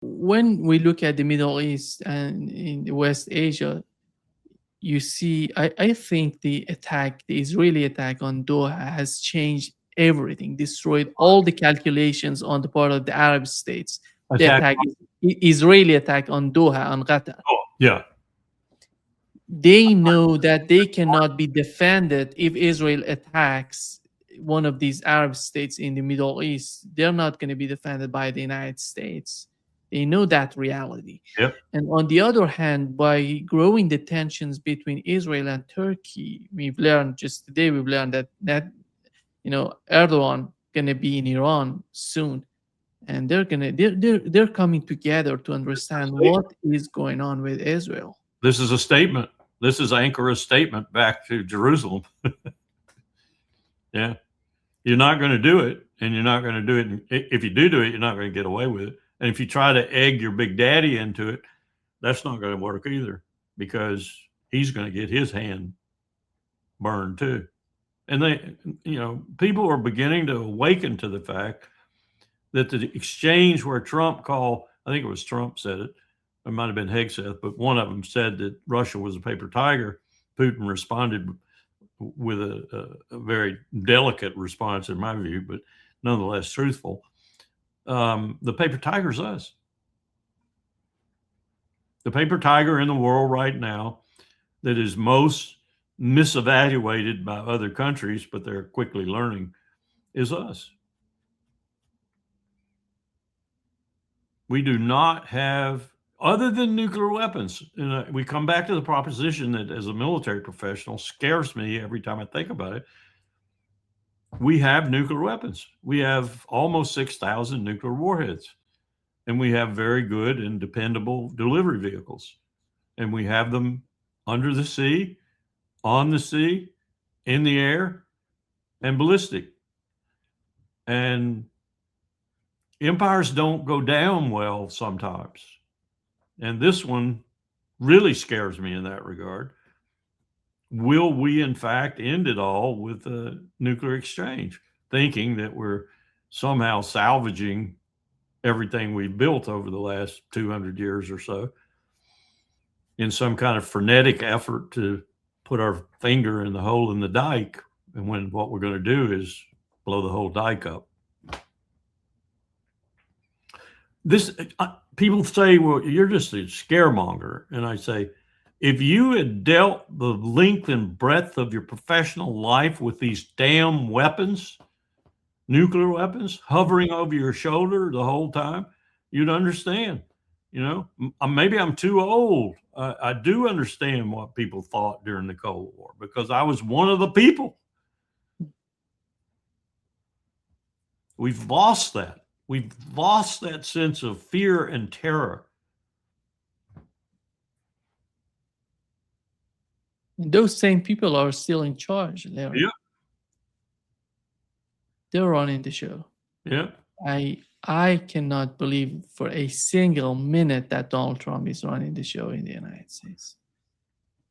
when we look at the Middle East and in the West Asia, you see, I think the Israeli attack on Doha has changed everything, destroyed all the calculations on the part of the Arab states. The Attack. attack, Israeli attack on Doha, on Qatar. Oh, yeah. They know that they cannot be defended if Israel attacks one of these Arab states in the Middle East. They're not going to be defended by the United States. They know that reality. Yep. And on the other hand, by growing the tensions between Israel and Turkey, we've learned just today, we've learned that Erdogan gonna be in Iran soon, and they're coming together to understand what is going on with Israel. This is a statement. This is Ankara's statement back to Jerusalem. Yeah. You're not going to do it, and you're not going to do it. If you do it, you're not going to get away with it. And if you try to egg your big daddy into it, that's not going to work either, because he's going to get his hand burned too. And people are beginning to awaken to the fact that the exchange where Trump called, I think it was Trump said it, it might have been Hegseth, but one of them said that Russia was a paper tiger. Putin responded with a very delicate response, in my view, but nonetheless truthful. The paper tiger's us. The paper tiger in the world right now that is most misevaluated by other countries, but they're quickly learning, is us. We do not have, other than nuclear weapons, and we come back to the proposition that as a military professional scares me every time I think about it. We have nuclear weapons. We have almost 6,000 nuclear warheads, and we have very good and dependable delivery vehicles. And we have them under the sea, on the sea, in the air, and ballistic. And empires don't go down well sometimes. And this one really scares me in that regard. Will we, in fact, end it all with a nuclear exchange, thinking that we're somehow salvaging everything we've built over the last 200 years or so in some kind of frenetic effort to put our finger in the hole in the dike, and when what we're going to do is blow the whole dike up? People say, well, you're just a scaremonger. And I say, if you had dealt the length and breadth of your professional life with these damn weapons, nuclear weapons, hovering over your shoulder the whole time, you'd understand. Maybe I'm too old. I do understand what people thought during the Cold War, because I was one of the people. We've lost that. We've lost that sense of fear and terror. And those same people are still in charge. Yeah. They're running the show. Yeah. I cannot believe for a single minute that Donald Trump is running the show in the United States.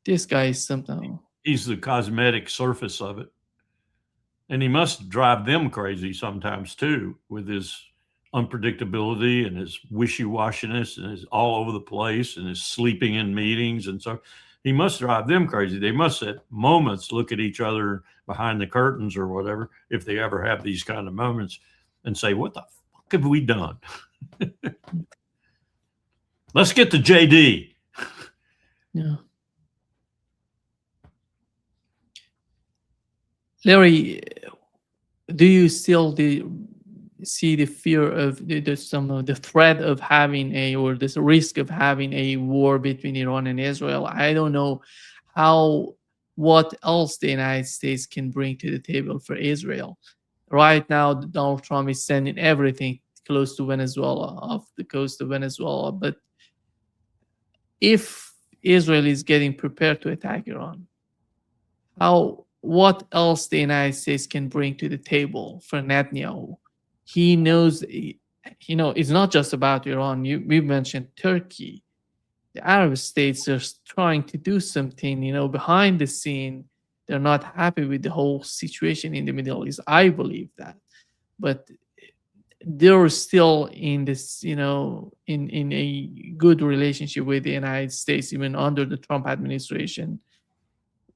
This guy is something. He's the cosmetic surface of it. And he must drive them crazy sometimes too, with his unpredictability and his wishy-washiness and his all over the place and his sleeping in meetings. And so he must drive them crazy. They must at moments look at each other behind the curtains or whatever, if they ever have these kind of moments, and say, what the fuck have we done? Let's get to JD. Yeah. Larry, do you still see the fear of the threat of having or this risk of having a war between Iran and Israel? I don't know what else the United States can bring to the table for Israel. Right now, Donald Trump is sending everything close to Venezuela, off the coast of Venezuela. But if Israel is getting prepared to attack Iran, what else the United States can bring to the table for Netanyahu? He knows, it's not just about Iran. We mentioned Turkey. The Arab states are trying to do something, behind the scene. They're not happy with the whole situation in the Middle East. I believe that. But they're still in this, in a good relationship with the United States, even under the Trump administration.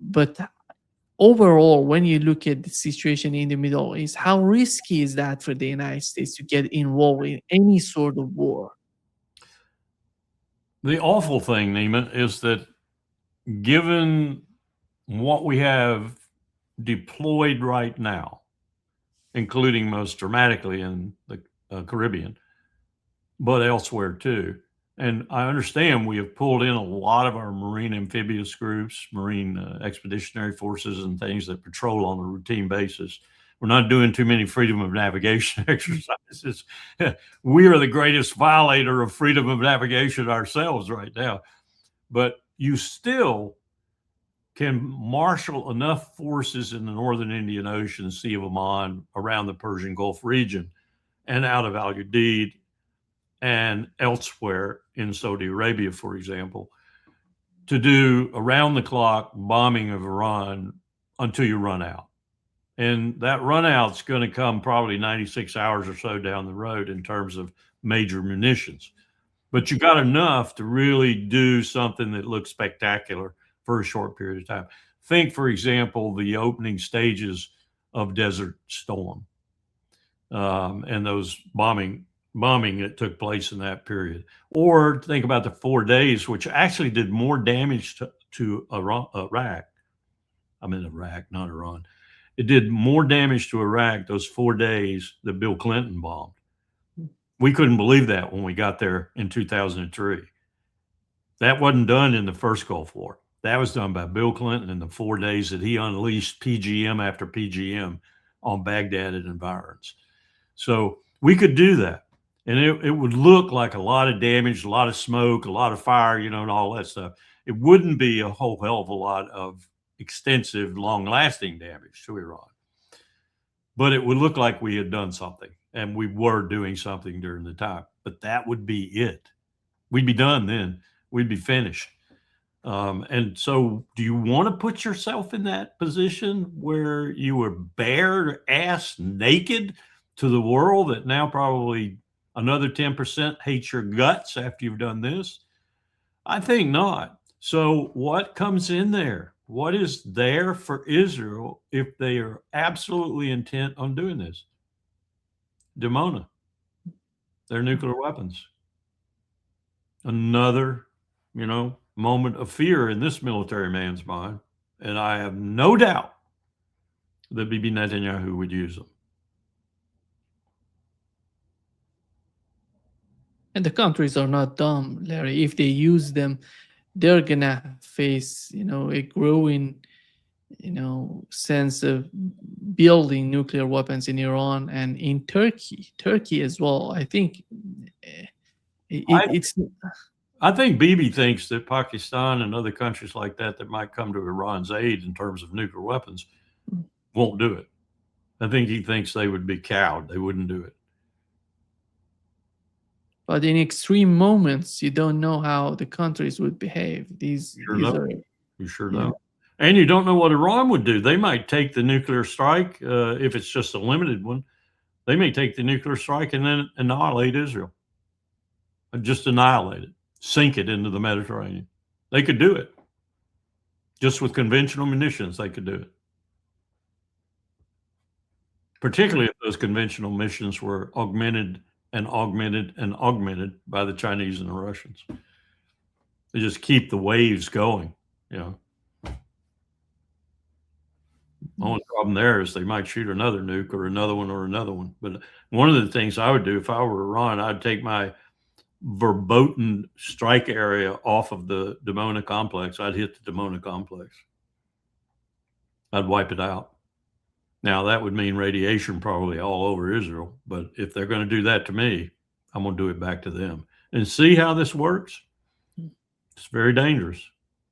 But overall, when you look at the situation in the Middle East, how risky is that for the United States to get involved in any sort of war? The awful thing, Neiman, is that given what we have deployed right now, including most dramatically in the Caribbean, but elsewhere too. And I understand we have pulled in a lot of our Marine amphibious groups, Marine expeditionary forces, and things that patrol on a routine basis. We're not doing too many freedom of navigation exercises. We are the greatest violator of freedom of navigation ourselves right now. But you still can marshal enough forces in the northern Indian Ocean, Sea of Oman, around the Persian Gulf region, and out of Al Udeid and elsewhere in Saudi Arabia, for example, to do around the clock bombing of Iran until you run out. And that run out's going to come probably 96 hours or so down the road in terms of major munitions. But you got enough to really do something that looks spectacular for a short period of time. Think, for example, the opening stages of Desert Storm and those bombing that took place in that period. Or think about the 4 days, which actually did more damage to Iraq. I mean, Iraq, not Iran. It did more damage to Iraq those 4 days that Bill Clinton bombed. We couldn't believe that when we got there in 2003. That wasn't done in the first Gulf War. That was done by Bill Clinton in the 4 days that he unleashed PGM after PGM on Baghdad and environs. So we could do that. And it would look like a lot of damage, a lot of smoke, a lot of fire, and all that stuff. It wouldn't be a whole hell of a lot of extensive, long-lasting damage to Iran. But it would look like we had done something, and we were doing something during the time. But that would be it. We'd be done then. We'd be finished. And so do you want to put yourself in that position where you were bare ass naked to the world that now probably another 10% hates your guts after you've done this? I think not. So what comes in there? What is there for Israel if they are absolutely intent on doing this? Dimona, their nuclear weapons. Another, moment of fear in this military man's mind. And I have no doubt that Bibi Netanyahu would use them. And the countries are not dumb, Larry. If they use them, they're gonna face, a growing, sense of building nuclear weapons in Iran and in Turkey as well. I think it's. I think Bibi thinks that Pakistan and other countries like that might come to Iran's aid in terms of nuclear weapons won't do it. I think he thinks they would be cowed. They wouldn't do it. But in extreme moments, you don't know how the countries would behave. You sure don't. And you don't know what Iran would do. They might take the nuclear strike if it's just a limited one. They may take the nuclear strike and then annihilate Israel. Just annihilate it. Sink it into the Mediterranean. They could do it. Just with conventional munitions, they could do it. Particularly if those conventional munitions were augmented and augmented and augmented by the Chinese and the Russians. They just keep the waves going, The only problem there is they might shoot another nuke or another one. But one of the things I would do if I were Iran, I'd take my verboten strike area off of the Dimona complex. I'd hit the Dimona complex. I'd wipe it out. Now, that would mean radiation probably all over Israel. But if they're going to do that to me, I'm going to do it back to them. And see how this works? It's very dangerous.